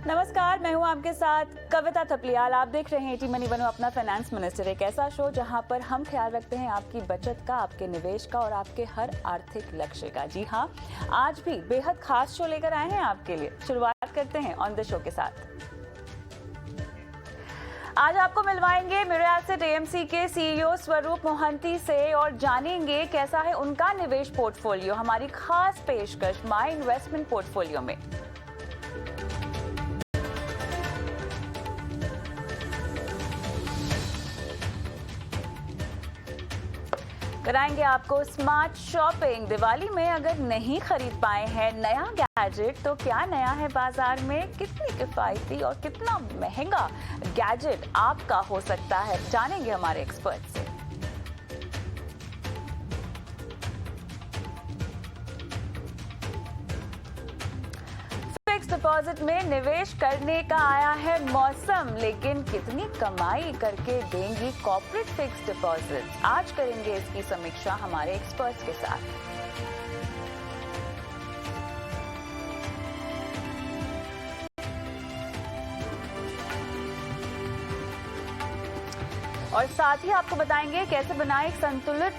नमस्कार, मैं हूं आपके साथ कविता थपलियाल। आप देख रहे हैं टी मनी बनो अपना फाइनेंस मिनिस्टर, एक ऐसा शो जहां पर हम ख्याल रखते हैं आपकी बचत का, आपके निवेश का और आपके हर आर्थिक लक्ष्य का। जी हां, आज भी बेहद खास शो लेकर आए हैं आपके लिए। शुरुआत करते हैं ऑन द शो के साथ। आज आपको मिलवाएंगे मिरर एसेट एएमसी के सीईओ स्वरूप मोहंती से और जानेंगे कैसा है उनका निवेश पोर्टफोलियो हमारी खास पेशकश माई इन्वेस्टमेंट पोर्टफोलियो में। कराएंगे आपको स्मार्ट शॉपिंग। दिवाली में अगर नहीं खरीद पाए हैं नया गैजेट तो क्या नया है बाजार में, कितनी किफायती और कितना महंगा गैजेट आपका हो सकता है, जानेंगे हमारे एक्सपर्ट से। फिक्स डिपॉजिट में निवेश करने का आया है मौसम, लेकिन कितनी कमाई करके देंगी कॉर्पोरेट फिक्स डिपॉजिट, आज करेंगे इसकी समीक्षा हमारे एक्सपर्ट्स के साथ। और साथ ही आपको बताएंगे कैसे बनाएं एक संतुलित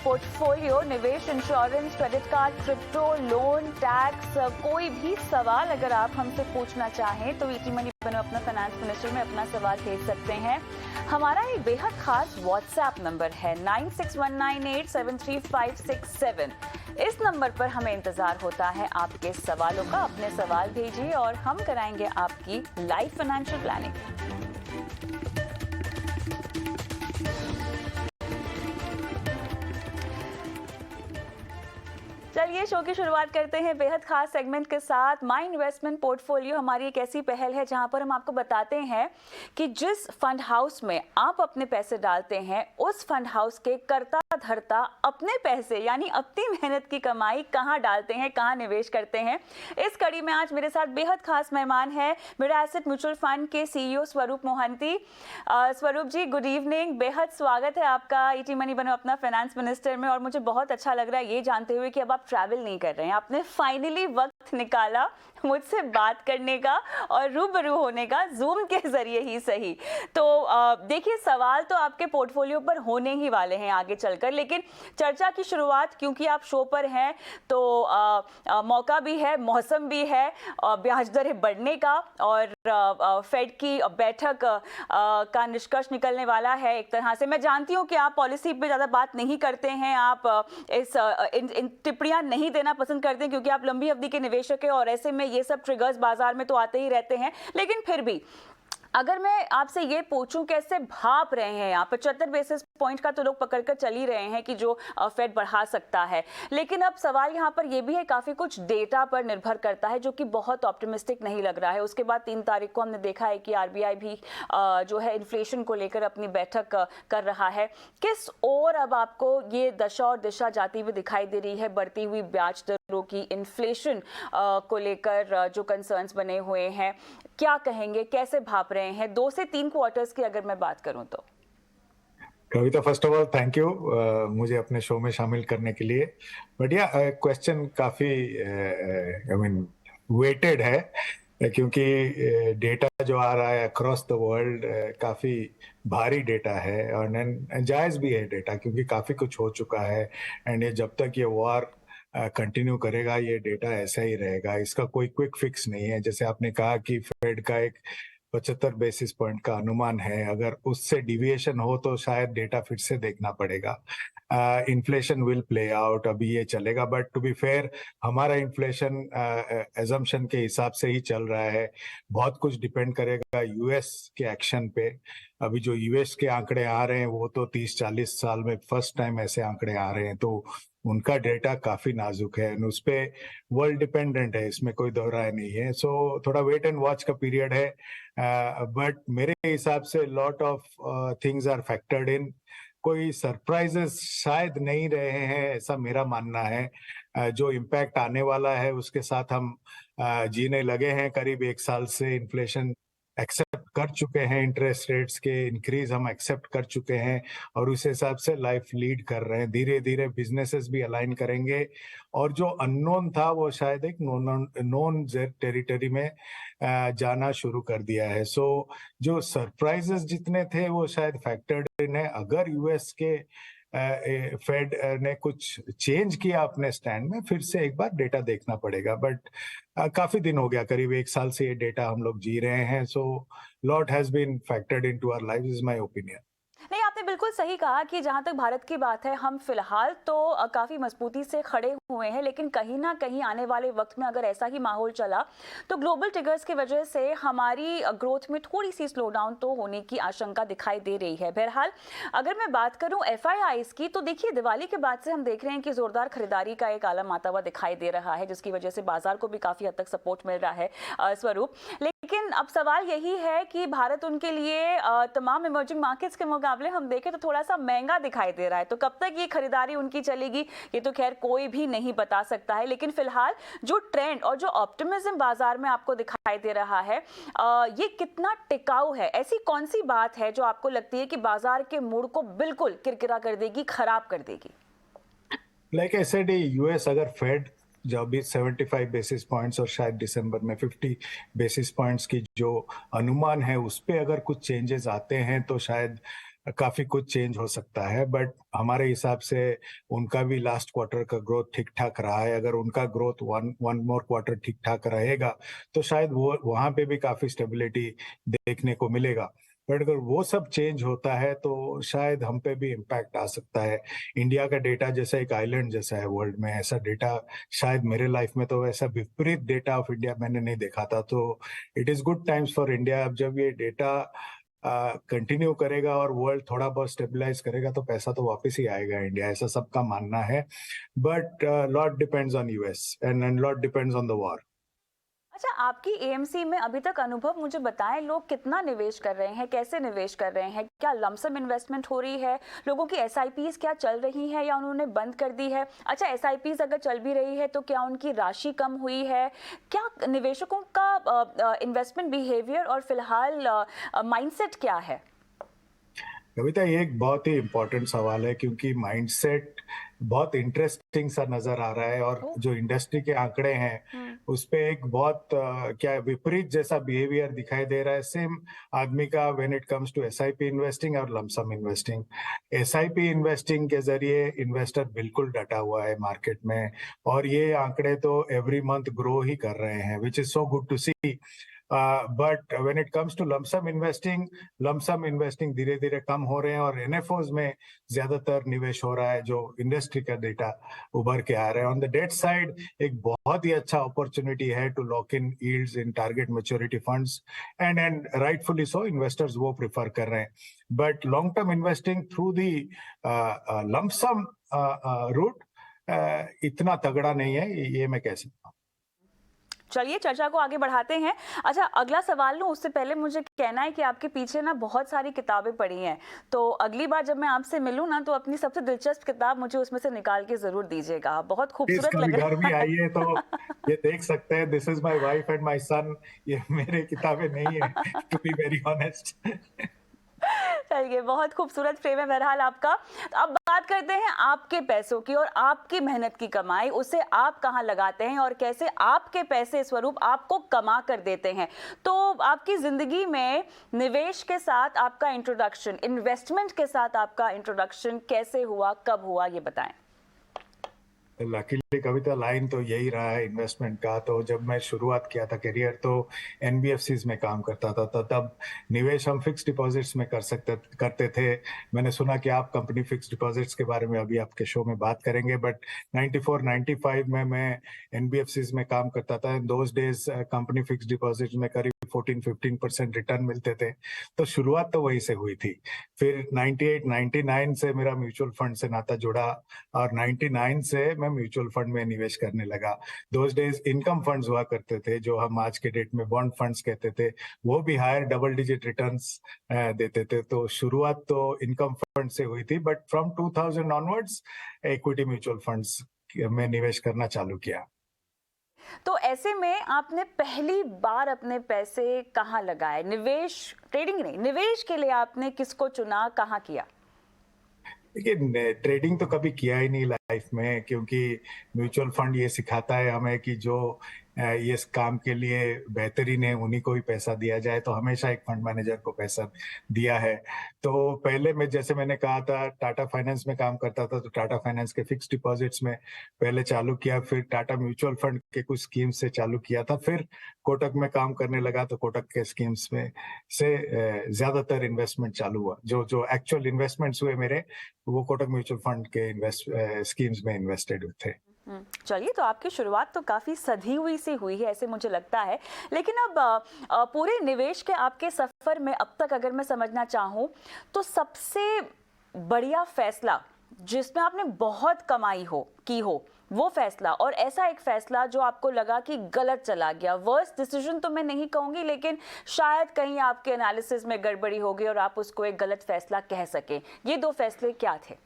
पोर्टफोलियो, निवेश, insurance, credit card, crypto, loan, tax. कोई भी सवाल अगर आप हमसे पूछना चाहें तो टी मनी बनो अपना फाइनेंस मिनिस्टर में अपना सवाल भेज सकते हैं। हमारा एक बेहद खास व्हाट्सएप नंबर है 9619873567। इस नंबर पर हमें इंतजार होता है आपके सवालों का। अपने सवाल भेजिए और हम कराएंगे आपकी लाइफ फाइनेंशियल प्लानिंग। चलिए शो की शुरुआत करते हैं बेहद खास सेगमेंट के साथ। माई इन्वेस्टमेंट पोर्टफोलियो हमारी एक ऐसी पहल है जहां पर हम आपको बताते हैं कि जिस फंड हाउस में आप अपने पैसे डालते हैं उस फंड हाउस के कर्ता धर्ता अपने पैसे यानी अपनी मेहनत की कमाई कहां डालते हैं, कहां निवेश करते हैं। इस कड़ी में आज मेरे साथ बेहद खास मेहमान है मिरर एसेट म्यूचुअल फंड के सीईओ स्वरूप मोहंती। स्वरूप जी, गुड इवनिंग। बेहद स्वागत है आपका टी मनी बनो अपना फाइनेंस मिनिस्टर में। और मुझे बहुत अच्छा लग रहा है ये जानते हुए कि अब आप ट्रैवल नहीं कर रहे हैं, आपने फाइनली वक्त निकाला मुझसे बात करने का और रूबरू होने का, जूम के जरिए ही सही। तो देखिए, सवाल तो आपके पोर्टफोलियो पर होने ही वाले हैं आगे चलकर, लेकिन चर्चा की शुरुआत क्योंकि आप शो पर हैं तो मौका भी है, मौसम भी है, ब्याज दरें बढ़ने का और फेड की बैठक का निष्कर्ष निकलने वाला है। एक तरह से मैं जानती हूँ कि आप पॉलिसी पे ज़्यादा बात नहीं करते हैं, आप इन टिप्पणियां नहीं देना पसंद करते हैं क्योंकि आप लंबी अवधि के निवेशक हैं और ऐसे में ये सब ट्रिगर्स बाजार में तो आते ही रहते हैं। लेकिन फिर भी अगर मैं आपसे ये पूछूं कैसे भाप रहे हैं आप, 75 बेसिस पॉइंट का तो लोग पकड़कर चल ही रहे हैं कि जो फेड बढ़ा सकता है, लेकिन अब सवाल यहाँ पर ये भी है काफ़ी कुछ डेटा पर निर्भर करता है जो कि बहुत ऑप्टिमिस्टिक नहीं लग रहा है। उसके बाद 3 तारीख को हमने देखा है कि आरबीआई भी जो है इन्फ्लेशन को लेकर अपनी बैठक कर रहा है। किस ओर अब आपको ये दशा और दिशा जाती हुई दिखाई दे रही है? बढ़ती हुई ब्याज दरों की, इन्फ्लेशन को लेकर जो कंसर्न्स बने हुए हैं, क्या कहेंगे, कैसे भाप रहे हैं 2 से 3 क्वार्टर्स की अगर मैं बात करूं तो? Kavita, first of all thank you मुझे अपने शो में शामिल करने के लिए। बढ़िया क्वेश्चन, काफी आई मीन वेटेड है क्योंकि डेटा जो आ रहा है अक्रॉस द वर्ल्ड काफी भारी डेटा है और जायज भी है डेटा, क्योंकि काफी कुछ हो चुका है एंड ये जब तक ये वॉर कंटिन्यू करेगा ये डेटा ऐसा ही रहेगा। इसका कोई क्विक फिक्स नहीं है। जैसे आपने कहा कि फेड का एक 75 बेसिस पॉइंट का अनुमान है, अगर उससे डिविएशन हो तो शायद डेटा फिर से देखना पड़ेगा। इन्फ्लेशन विल प्ले आउट, अभी ये चलेगा, बट टू बी फेयर हमारा इन्फ्लेशन एजम्पशन के हिसाब से ही चल रहा है। बहुत कुछ डिपेंड करेगा यूएस के एक्शन पे। अभी जो यूएस के आंकड़े आ रहे हैं वो तो 30-40 साल में फर्स्ट टाइम ऐसे आंकड़े आ रहे हैं, तो उनका डेटा काफी नाजुक है, उस पे वर्ल्ड डिपेंडेंट है, इसमें कोई दो राय नहीं है। सो थोड़ा वेट एंड वॉच का पीरियड है, बट मेरे हिसाब से lot of things are factored in. कोई सरप्राइजेस शायद नहीं रहे हैं, ऐसा मेरा मानना है। जो इम्पैक्ट आने वाला है उसके साथ हम जीने लगे हैं करीब 1 साल से। इन्फ्लेशन एक्सेप्ट कर चुके हैं, इंटरेस्ट रेट्स के इंक्रीज हम एक्सेप्ट कर चुके हैं और उस हिसाब से लाइफ लीड कर रहे हैं। धीरे धीरे बिजनेसेस भी अलाइन करेंगे और जो अननोन था वो शायद एक नोन टेरिटरी में जाना शुरू कर दिया है। सो जो सरप्राइजेस जितने थे वो शायद फैक्टर्ड इन है। अगर यूएस के फेड ने कुछ चेंज किया अपने स्टैंड में, फिर से एक बार डेटा देखना पड़ेगा। बट काफी दिन हो गया, करीब 1 साल से ये डेटा हम लोग जी रहे हैं। So lot has been factored into our life is my opinion. नहीं, आपने बिल्कुल सही कहा कि जहां तक भारत की बात है, हम फिलहाल तो काफी मजबूती से खड़े हुए हैं, लेकिन कहीं ना कहीं आने वाले वक्त में अगर ऐसा ही माहौल चला तो ग्लोबल ट्रिगर्स की वजह से हमारी ग्रोथ में थोड़ी सी स्लो डाउन तो होने की आशंका दिखाई दे रही है। बहरहाल अगर मैं बात करूं एफआईआईज की, तो देखिए दिवाली के बाद से हम देख रहे हैं कि जोरदार खरीदारी का एक आलम आता हुआ दिखाई दे रहा है, जिसकी वजह से बाजार को भी काफी हद तक सपोर्ट मिल रहा है। स्वरूप, लेकिन अब सवाल यही है कि भारत उनके लिए तमाम इमर्जिंग मार्केट्स के मुकाबले हम देखें तो थोड़ा सा महंगा दिखाई दे रहा है। तो कब तक ये खरीदारी उनकी चलेगी ये तो खैर कोई भी नहीं बता सकता है, लेकिन फिलहाल जो ट्रेंड और जो ऑप्टिमिज्म बाजार में आपको दिखाई दे रहा है, ये कितना टिकाऊ है? ऐसी कौन सी बात है जो आपको लगती है कि बाजार के मूड को बिल्कुल किरकिरा कर देगी, खराब कर देगी? लाइक आई सेड, यूएस अगर फेड जो अभी 75 बेसिस पॉइंट्स और शायद दिसंबर में 50 बेसिस पॉइंट्स की जो अनुमान है उस पे अगर कुछ चेंजेस आते हैं तो शायद काफी कुछ चेंज हो सकता है। बट हमारे हिसाब से उनका भी लास्ट क्वार्टर का ग्रोथ ठीक ठाक रहा है। अगर उनका ग्रोथ वन मोर क्वार्टर ठीक ठाक रहेगा तो शायद वो वहां पे भी काफी स्टेबिलिटी देखने को मिलेगा। बट अगर वो सब चेंज होता है तो शायद हम पे भी इम्पैक्ट आ सकता है। इंडिया का डेटा जैसा एक आइलैंड जैसा है वर्ल्ड में, ऐसा डेटा शायद मेरे लाइफ में तो ऐसा विपरीत डेटा ऑफ इंडिया मैंने नहीं देखा था। तो it is good times for India. अब जब ये डेटा कंटिन्यू करेगा और वर्ल्ड थोड़ा बहुत स्टेबलाइज करेगा तो पैसा तो वापस ही आएगा इंडिया, ऐसा सबका मानना है। But lot depends on US and lot depends on the war. अच्छा, आपकी एएमसी में अभी तक अनुभव मुझे बताएं, लोग कितना निवेश कर रहे हैं, कैसे निवेश कर रहे हैं? क्या लमसम इन्वेस्टमेंट हो रही है? लोगों की एसआईपीज क्या चल रही है या उन्होंने बंद कर दी है? अच्छा, एसआईपीज अगर चल भी रही है तो क्या उनकी राशि कम हुई है? क्या निवेशकों का इन्वेस्टमेंट बिहेवियर और फिलहाल माइंडसेट क्या है? कविता, ये एक बहुत ही इम्पोर्टेंट सवाल है क्योंकि माइंडसेट बहुत इंटरेस्टिंग सा नजर आ रहा है और जो इंडस्ट्री के आंकड़े हैं उस पे एक बहुत क्या विपरीत जैसा बिहेवियर दिखाई दे रहा है सेम आदमी का when it comes to SIP investing और लमसम इन्वेस्टिंग। एसआईपी इन्वेस्टिंग के जरिए इन्वेस्टर बिल्कुल डटा हुआ है मार्केट में और ये आंकड़े तो एवरी मंथ ग्रो ही कर रहे हैं, which is so good to see. But when it comes to lumpsum investing धीरे धीरे कम हो रहे हैं और एनएफओज में ज्यादातर निवेश हो रहा है, जो इंडस्ट्री का डेटा उभर के आ रहा है। ऑन द डेट साइड एक बहुत ही अच्छा अपॉर्चुनिटी है to lock in yields in target maturity funds and rightfully so investors वो प्रिफर कर रहे हैं। But long term investing through the lumpsum route इतना तगड़ा नहीं है, ये मैं कह सकता हूँ। चलिए चर्चा को आगे बढ़ाते हैं। अच्छा, अगला सवाल लूं उससे पहले मुझे कहना है कि आपके पीछे ना बहुत सारी किताबें पड़ी हैं, तो अगली बार जब मैं आपसे मिलूं ना तो अपनी सबसे दिलचस्प किताब मुझे उसमें से निकाल के जरूर दीजिएगा। बहुत खूबसूरत लग रहा है। घर में आई है तो ये देख सकते हैं, this is my wife and my son. ये मेरे किताबें नहीं है, टू बी वेरी ऑनेस्ट। चलिए, बहुत खूबसूरत फ्रेम है बहरहाल आपका। अब बात करते हैं आपके पैसों की और आपकी मेहनत की कमाई, उसे आप कहां लगाते हैं और कैसे आपके पैसे स्वरूप आपको कमा कर देते हैं। तो आपकी जिंदगी में निवेश के साथ आपका इंट्रोडक्शन, इन्वेस्टमेंट के साथ आपका इंट्रोडक्शन कैसे हुआ, कब हुआ, ये बताएं। लकीली कविता, लाइन तो यही रहा है इन्वेस्टमेंट का। तो जब मैं शुरुआत किया था करियर तो एनबीएफसीज में काम करता था, तो तब निवेश हम फिक्स डिपॉजिट्स में करते थे। मैंने सुना कि आप कंपनी फिक्स डिपॉजिट्स के बारे में अभी आपके शो में बात करेंगे, बट 94-95 में मैं एनबीएफसीज में काम करता था। In those days company fix deposits में करीब 14-15% रिटर्न मिलते थे। तो शुरुआत तो वहीं से हुई थी। फिर 98-99 से मेरा म्यूचुअल फंड से नाता जुड़ा और 99 से मैं म्यूचुअल फंड में निवेश करने लगा। दोज डेज इनकम फंड्स हुआ करते थे, जो हम आज के डेट में बॉन्ड फंड्स कहते थे, वो भी हायर डबल डिजिट रिटर्न्स देते थे। तो शुरुआत तो इनकम फंड से हुई थी, but from 2000 onwards equity mutual funds में निवेश करना चालू किया। तो ऐसे में आपने पहली बार अपने पैसे कहाँ लगाए? निवेश, ट्रेडिंग नहीं, निवेश के लिए आपने किसको चुना, कहाँ किया? देखिए, ट्रेडिंग तो कभी किया ही नहीं लाइफ में, क्योंकि म्यूचुअल फंड ये सिखाता है हमें कि जो ये इस काम के लिए बेहतरीन है उन्हीं को ही पैसा दिया जाए, तो हमेशा एक फंड मैनेजर को पैसा दिया है। तो पहले मैं, जैसे मैंने कहा था, टाटा फाइनेंस में काम करता था, तो टाटा फाइनेंस के फिक्स डिपॉजिट्स में पहले चालू किया, फिर टाटा म्यूचुअल फंड के कुछ स्कीम्स से चालू किया था, फिर कोटक में काम करने लगा तो कोटक के स्कीम्स में से ज्यादातर इन्वेस्टमेंट चालू हुआ। जो जो एक्चुअल इन्वेस्टमेंट्स हुए मेरे, वो कोटक म्यूचुअल फंड के स्कीम्स में इन्वेस्टेड थे। चलिए, तो आपकी शुरुआत तो काफ़ी सधी हुई सी हुई है, ऐसे मुझे लगता है। लेकिन अब पूरे निवेश के आपके सफ़र में अब तक अगर मैं समझना चाहूँ, तो सबसे बढ़िया फैसला जिसमें आपने बहुत कमाई की हो, वो फैसला, और ऐसा एक फैसला जो आपको लगा कि गलत चला गया, वर्स्ट डिसीजन तो मैं नहीं कहूँगी, लेकिन शायद कहीं आपके एनालिसिस में गड़बड़ी हो गई और आप उसको एक गलत फैसला कह सकें, ये 2 फैसले क्या थे?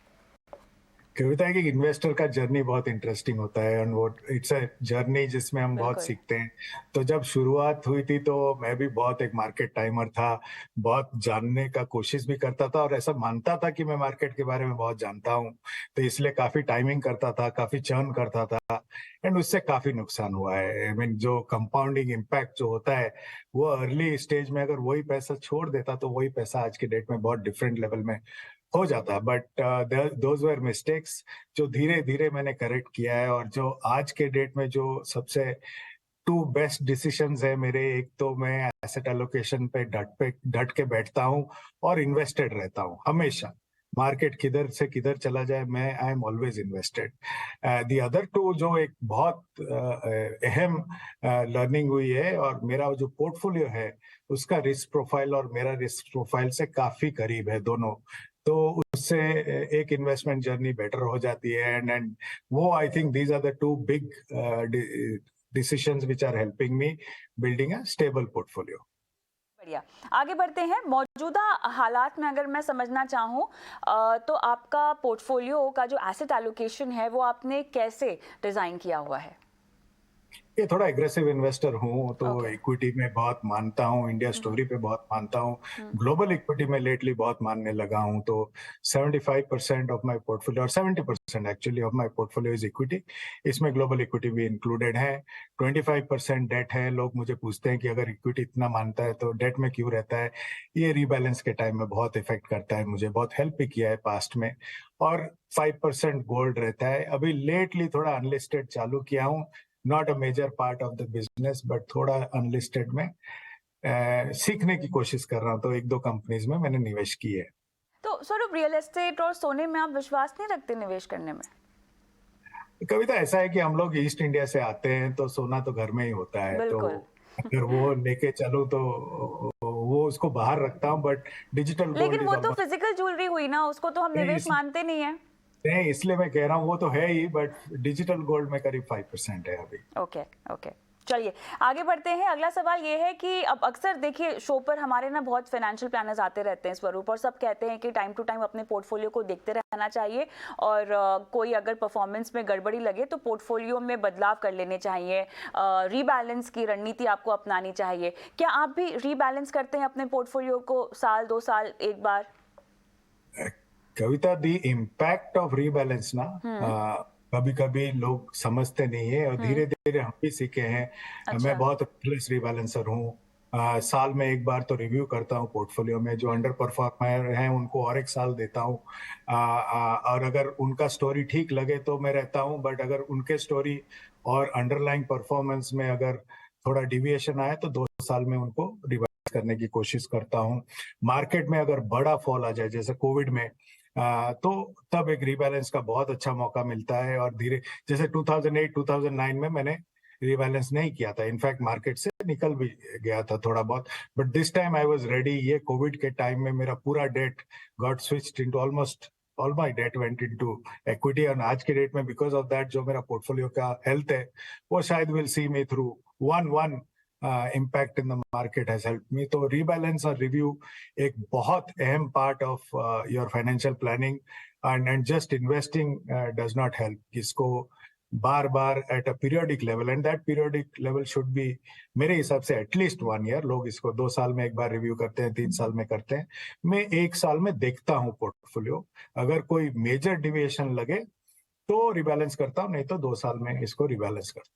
कविता है कि इन्वेस्टर का जर्नी बहुत इंटरेस्टिंग होता है, और वो इट्स अ जर्नी जिसमें हम बहुत सीखते हैं। तो जब शुरुआत हुई थी तो मैं भी बहुत एक मार्केट टाइमर था, बहुत जानने का कोशिश भी करता था और ऐसा मानता था कि मैं मार्केट के बारे में बहुत जानता हूँ, तो इसलिए काफी टाइमिंग करता था, काफी चर्न करता था, एंड उससे काफी नुकसान हुआ है। आई मीन, जो कंपाउंडिंग इम्पैक्ट जो होता है, वो अर्ली स्टेज में अगर वही पैसा छोड़ देता तो वही पैसा आज के डेट में बहुत डिफरेंट लेवल में हो जाता। बट दोज वर मिस्टेक्स जो धीरे धीरे मैंने करेक्ट किया है, और जो आज के डेट में जो सबसे 2 बेस्ट डिसीजंस है मेरे, एक तो मैं एसेट एलोकेशन पे डट के बैठता हूँ और इन्वेस्टेड रहता हूँ हमेशा। मार्केट किधर से किधर चला जाए, मैं I am always invested. The other two, जो एक बहुत अहम लर्निंग हुई है, और मेरा जो पोर्टफोलियो है उसका रिस्क प्रोफाइल और मेरा रिस्क प्रोफाइल से काफी करीब है दोनों, तो उससे एक इन्वेस्टमेंट जर्नी बेटर हो जाती है। एंड वो, I think these are the 2 big decisions which are helping me building a stable portfolio. बढ़िया, आगे बढ़ते हैं। मौजूदा हालात में अगर मैं समझना चाहूँ, तो आपका पोर्टफोलियो का जो एसेट एलोकेशन है वो आपने कैसे डिज़ाइन किया हुआ है? ये थोड़ा एग्रेसिव इन्वेस्टर हूँ, तो इक्विटी में बहुत मानता हूँ, इंडिया स्टोरी पे बहुत मानता हूँ, ग्लोबल इक्विटी में लेटली बहुत मानने लगा हूँ। तो 75% ऑफ माय पोर्टफोलियो, और 70% actually of my portfolio is equity, इसमें ग्लोबल इक्विटी भी इंक्लूडेड है। 25% डेट है। लोग मुझे पूछते हैं कि अगर इक्विटी इतना मानता है तो डेट में क्यों रहता है। ये रीबैलेंस के टाइम में बहुत इफेक्ट करता है, मुझे बहुत हेल्प भी किया है पास्ट में। और 5% गोल्ड रहता है। अभी लेटली थोड़ा अनलिस्टेड चालू किया हूँ, not a major part of the business, but थोड़ा अनलिस्टेड में सीखने की कोशिश कर रहा हूँ, तो 1-2 कंपनीज में मैंने निवेश की है। तो स्वरूप, रियल एस्टेट और सोने में आप विश्वास नहीं रखते निवेश करने में? कविता, ऐसा है कि हम लोग ईस्ट इंडिया से आते हैं, तो सोना तो घर में ही होता है, तो अगर वो लेके चलूं तो वो उसको बाहर रखता हूँ, बट डिजिटल गोल्ड, लेकिन वो तो फिजिकल ज्वेलरी हुई ना, उसको तो हम निवेश मानते नहीं है। नहीं, इसलिए मैं कह रहा हूँ वो तो है ही, बट डिजिटल गोल्ड में करीब 5% है अभी। ओके, चलिए आगे बढ़ते हैं। अगला सवाल ये है कि अब अक्सर देखिए शो पर हमारे ना बहुत फाइनेंशियल प्लानर्स आते रहते हैं स्वरूप, और सब कहते हैं कि टाइम टू टाइम अपने पोर्टफोलियो को देखते रहना चाहिए, और कोई अगर परफॉर्मेंस में गड़बड़ी लगे तो पोर्टफोलियो में बदलाव कर लेने चाहिए, रीबैलेंस की रणनीति आपको अपनानी चाहिए। क्या आप भी रीबैलेंस करते हैं अपने पोर्टफोलियो को साल 2 साल एक बार? कविता, दी इम्पैक्ट ऑफ रीबैलेंस ना, कभी कभी लोग समझते नहीं है, और धीरे धीरे हम भी सीखे हैं। अच्छा। मैं बहुत प्लस रीबैलेंसर हूँ। साल में एक बार तो रिव्यू करता हूँ पोर्टफोलियो में, जो अंडर परफॉर्मर हैं उनको और एक साल देता हूँ, और अगर उनका स्टोरी ठीक लगे तो मैं रहता हूँ, बट अगर उनके स्टोरी और अंडरलाइंग परफॉर्मेंस में अगर थोड़ा डिविएशन आए तो 2 साल में उनको रिवर्स करने की कोशिश करता हूँ। मार्केट में अगर बड़ा फॉल आ जाए, जैसे कोविड में, तो तब एक रीबैलेंस का बहुत अच्छा मौका मिलता है, और धीरे, जैसे 2008-2009 में मैंने रीबैलेंस नहीं किया था, इनफैक्ट मार्केट से निकल भी गया था थोड़ा बहुत, but this time I was ready. ये कोविड के टाइम में मेरा पूरा debt got switched into, almost all my debt went into equity, और आज के डेट में बिकॉज ऑफ दैट जो मेरा पोर्टफोलियो का हेल्थ है, वो शायद will see me through one impact in the market has helped me. तो rebalance और review एक बहुत अहम part of your financial planning, and just investing does not help. इसको बार बार at a periodic level, and that periodic level should be, मेरे हिसाब से एटलीस्ट 1 ईयर। लोग इसको 2 साल में एक बार रिव्यू करते हैं, 3 साल में करते हैं। मैं 1 साल में देखता हूँ पोर्टफोलियो, अगर कोई मेजर डिविएशन लगे तो रिबैलेंस करता हूँ, नहीं तो 2 साल में इसको रिबैलेंस करता हूँ।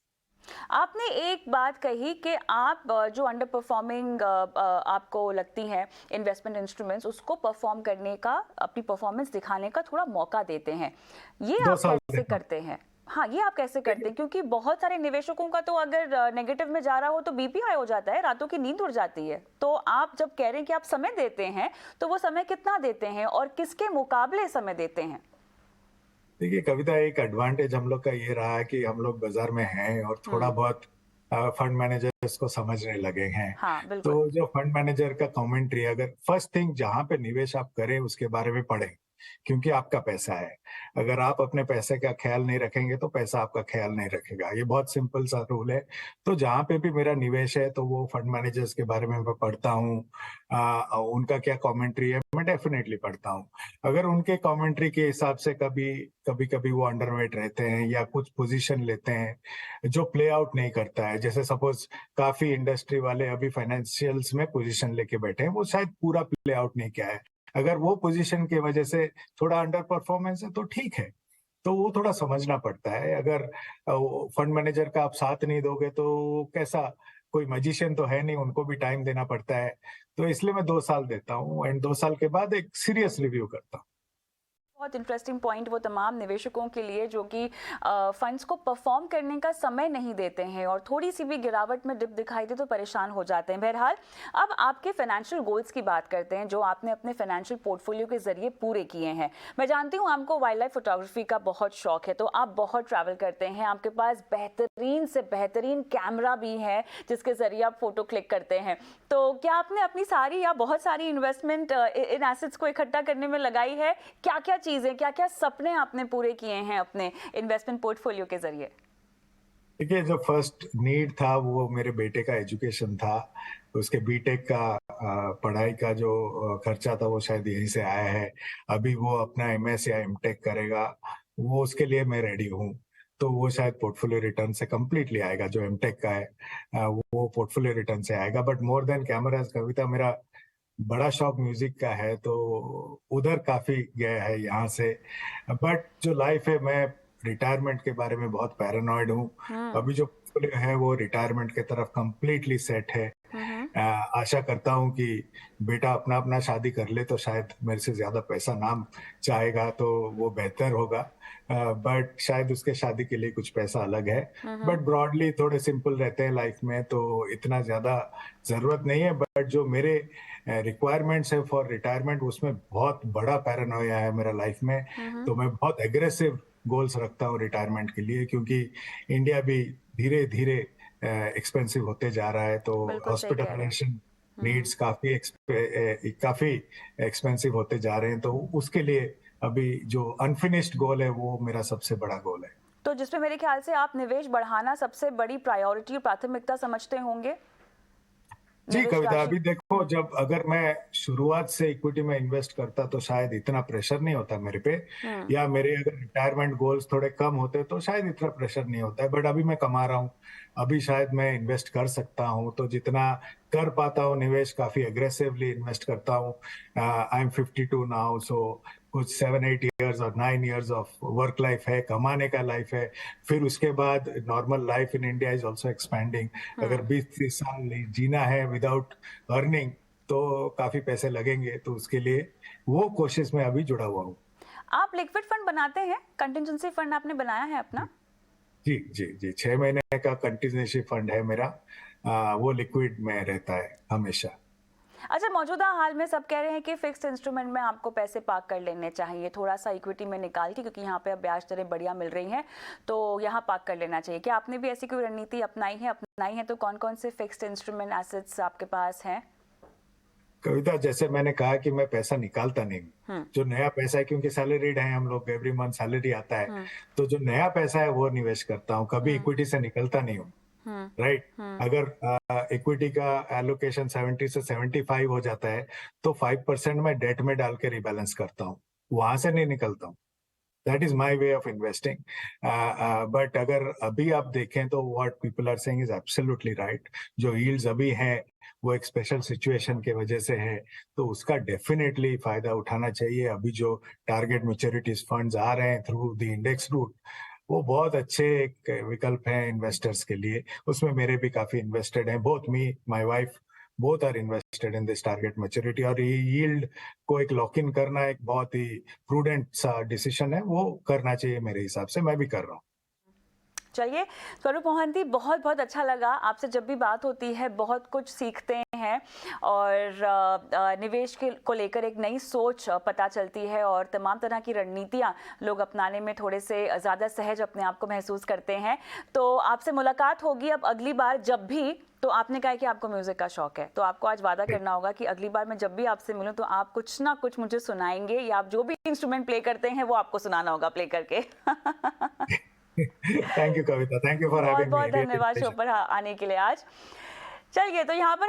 आपने एक बात कही कि आप जो अंडर परफॉर्मिंग आपको लगती है इन्वेस्टमेंट इंस्ट्रूमेंट्स, उसको परफॉर्म करने का, अपनी परफॉर्मेंस दिखाने का थोड़ा मौका देते हैं। ये दो आप साल कैसे देता हूँ। करते हैं? हाँ, ये आप कैसे करते हैं? क्योंकि बहुत सारे निवेशकों का तो अगर नेगेटिव में जा रहा हो तो बीपी हाई हो जाता है, रातों की नींद उड़ जाती है। तो आप जब कह रहे हैं कि आप समय देते हैं, तो वो समय कितना देते हैं और किसके मुकाबले समय देते हैं? देखिए कविता, एक एडवांटेज हम लोग का ये रहा है कि हम लोग बाजार में हैं और थोड़ा बहुत फंड मैनेजर्स को समझने लगे हैं। हाँ, तो बिल्कुल। जो फंड मैनेजर का कमेंट्री, अगर फर्स्ट थिंग जहां पे निवेश आप करें उसके बारे में पढ़ें, क्योंकि आपका पैसा है। अगर आप अपने पैसे का ख्याल नहीं रखेंगे तो पैसा आपका ख्याल नहीं रखेगा, ये बहुत सिंपल सा रूल है। तो जहां पे भी मेरा निवेश है तो वो फंड मैनेजर्स के बारे में मैं पढ़ता हूँ, उनका क्या कमेंट्री है मैं डेफिनेटली पढ़ता हूँ। अगर उनके कमेंट्री के हिसाब से कभी कभी कभी वो अंडरवेट रहते हैं या कुछ पोजीशन लेते हैं जो प्ले आउट नहीं करता है, जैसे सपोज काफी इंडस्ट्री वाले अभी फाइनेंशियल्स में पोजीशन लेके बैठे हैं, वो शायद पूरा प्ले आउट नहीं किया है। अगर वो पोजीशन की वजह से थोड़ा अंडर परफॉर्मेंस है तो ठीक है, तो वो थोड़ा समझना पड़ता है। अगर फंड मैनेजर का आप साथ नहीं दोगे तो कैसा, कोई मैजिशियन तो है नहीं, उनको भी टाइम देना पड़ता है। तो इसलिए मैं 2 साल देता हूँ, एंड 2 साल के बाद एक सीरियस रिव्यू करता हूँ। बहुत इंटरेस्टिंग पॉइंट वो तमाम निवेशकों के लिए जो कि फंड्स को परफॉर्म करने का समय नहीं देते हैं और थोड़ी सी भी गिरावट में डिप दिखाई दे तो परेशान हो जाते हैं। बहरहाल, अब आपके फाइनेंशियल गोल्स की बात करते हैं जो आपने अपने फाइनेंशियल पोर्टफोलियो के जरिए पूरे किए हैं। मैं जानती हूँ आपको वाइल्ड लाइफ फोटोग्राफी का बहुत शौक है, तो आप बहुत ट्रैवल करते हैं, आपके पास बेहतरीन से बेहतरीन कैमरा भी है जिसके जरिए आप फोटो क्लिक करते हैं। तो क्या आपने अपनी सारी या बहुत सारी इन्वेस्टमेंट इन एसेट्स को इकट्ठा करने में लगाई है? क्या क्या चीजें, क्या क्या सपने आपने पूरे किए हैं अपने इन्वेस्टमेंट पोर्टफोलियो के जरिए? देखिए, जो फर्स्ट नीड था वो मेरे बेटे का एजुकेशन था। उसके बीटेक का पढ़ाई का जो खर्चा था वो शायद यहीं से आया है। अभी वो अपना एमएस या एमटेक करेगा, वो उसके लिए मैं रेडी हूँ। तो वो शायद पोर्टफोलियो रिटर्न से कंप्लीटली आएगा, जो एमटेक का है वो पोर्टफोलियो रिटर्न से आएगा। बट मोर देन कैमरास कविता, मेरा बड़ा शौक म्यूजिक का है, तो उधर काफी गया है यहाँ से। बट जो लाइफ है, मैं रिटायरमेंट के बारे में बहुत पैरानॉइड हूँ। हम्म। अभी जो portfolio है वो रिटायरमेंट के तरफ कंप्लीटली सेट है। हम्म। आशा करता हूँ कि बेटा अपना अपना शादी कर ले तो शायद मेरे से ज्यादा पैसा ना चाहेगा तो वो बेहतर होगा। बट शायद उसके शादी के लिए कुछ पैसा अलग है। हम्म। बट ब्रॉडली थोड़े सिंपल रहते हैं लाइफ में, तो इतना ज्यादा जरूरत नहीं है। बट जो मेरे रिक्वायरमेंट्स है फॉर रिटायरमेंट, उसमें बहुत बड़ा पैरानोया है मेरा लाइफ में। हम्म। तो मैं बहुत एग्रेसिव गोल्स रखता हूँ रिटायरमेंट के लिए, क्योंकि इंडिया भी धीरे धीरे एक्सपेंसिव होते जा रहा है, तो बिल्कुल सही कह रहे हैं। हॉस्पिटलाइजेशन हम्म। नीड्स काफी एक्सपेंसिव होते जा रहे हैं। तो उसके लिए अभी जो अनफिनिश्ड गोल है वो मेरा सबसे बड़ा गोल है। तो जिसमें मेरे ख्याल से आप निवेश बढ़ाना सबसे बड़ी प्रायोरिटी और प्राथमिकता समझते होंगे, जी निवेश कविता, राशि। अभी देखो, जब अगर मैं शुरुआत से इक्विटी में इन्वेस्ट करता तो शायद इतना प्रेशर नहीं होता मेरे पे, हम्म। या मेरे अगर रिटायरमेंट गोल्स थोड़े कम होते तो शायद इतना प्रेशर नहीं होता है। बट अभी मैं कमा रहा हूँ, अभी शायद मैं इन्वेस्ट कर सकता हूँ, तो जितना कर पाता हूँ निवेश काफी एग्रेसिवली इन्वेस्ट करता हूँ। आई एम 52 नाउ, सो कुछ 7-8 इयर्स और 9 इयर्स ऑफ वर्क लाइफ है, कमाने का लाइफ है। फिर उसके बाद normal life in India is also expanding. अगर हम्म। 20-30 साल जीना है विदाउट अर्निंग तो काफी पैसे लगेंगे, तो उसके लिए वो कोशिश में अभी जुड़ा हुआ हूँ। आप लिक्विड फंड बनाते हैं? कंटिजेंसी फंड आपने बनाया है अपना? जी जी जी, 6 महीने का कंटिजेंसी फंड है मेरा। वो लिक्विड में रहता है हमेशा। अच्छा, मौजूदा हाल में सब कह रहे हैं कि फिक्स्ड इंस्ट्रूमेंट में आपको पैसे पार्क कर लेने चाहिए, थोड़ा सा इक्विटी में निकाल के, क्योंकि यहाँ पे अब ब्याज दरें बढ़िया मिल रही हैं, तो यहाँ पार्क कर लेना चाहिए। क्या आपने भी ऐसी कोई रणनीति अपनाई है तो कौन कौन से फिक्स्ड इंस्ट्रूमेंट एसेट्स आपके पास हैं? कविता, जैसे मैंने कहा कि मैं पैसा निकालता नहीं हूँ। हम्म। जो नया पैसा है, क्योंकि सैलरीड है हम लोग, एवरी मंथ सैलरी आता है, हम्म। तो जो नया पैसा है वो निवेश करता हूँ, कभी हम्म। इक्विटी से निकलता नहीं हूँ। हम्म। राइट। हम्म। अगर इक्विटी का एलोकेशन 70 से 75 हो जाता है तो 5% मैं डेट में डाल के रिबैलेंस करता हूँ, वहां से नहीं निकलता हूँ। That is my way of investing. But अगर अभी आप देखें तो what people are saying is absolutely right. जो यील्ड्स अभी हैं वो एक स्पेशल सिचुएशन के वजह से है, तो उसका डेफिनेटली फायदा उठाना चाहिए. अभी जो टारगेट मैच्योरिटीज फंड्स आ रहे हैं थ्रू द इंडेक्स रूट, वो बहुत अच्छे एक विकल्प हैं इन्वेस्टर्स के लिए. उसमें मेरे भी काफी इन्वेस्टेड हैं, both me, my wife, both are invested in this target maturity. और ये यील्ड को एक लॉक इन करना एक बहुत ही प्रूडेंट सा डिसीजन है, वो करना चाहिए मेरे हिसाब से. मैं भी कर रहा हूँ. चलिए स्वरूप मोहंती, बहुत बहुत अच्छा लगा आपसे. जब भी बात होती है बहुत कुछ सीखते हैं और निवेश को लेकर एक नई सोच पता चलती है और तमाम तरह की रणनीतियां लोग अपनाने में थोड़े से ज़्यादा सहज अपने आप को महसूस करते हैं. तो आपसे मुलाकात होगी अब अगली बार जब भी. तो आपने कहा कि आपको म्यूजिक का शौक है, तो आपको आज वादा करना होगा कि अगली बार मैं जब भी आपसे मिलूं तो आप कुछ ना कुछ मुझे सुनाएंगे, या आप जो भी इंस्ट्रूमेंट प्ले करते हैं वो आपको सुनाना होगा प्ले करके. Thank you Kavita, thank you for बहुत हैविंग बहुत मी. धन्यवाद शो पर आने के लिए आज. चलिए, तो यहाँ पर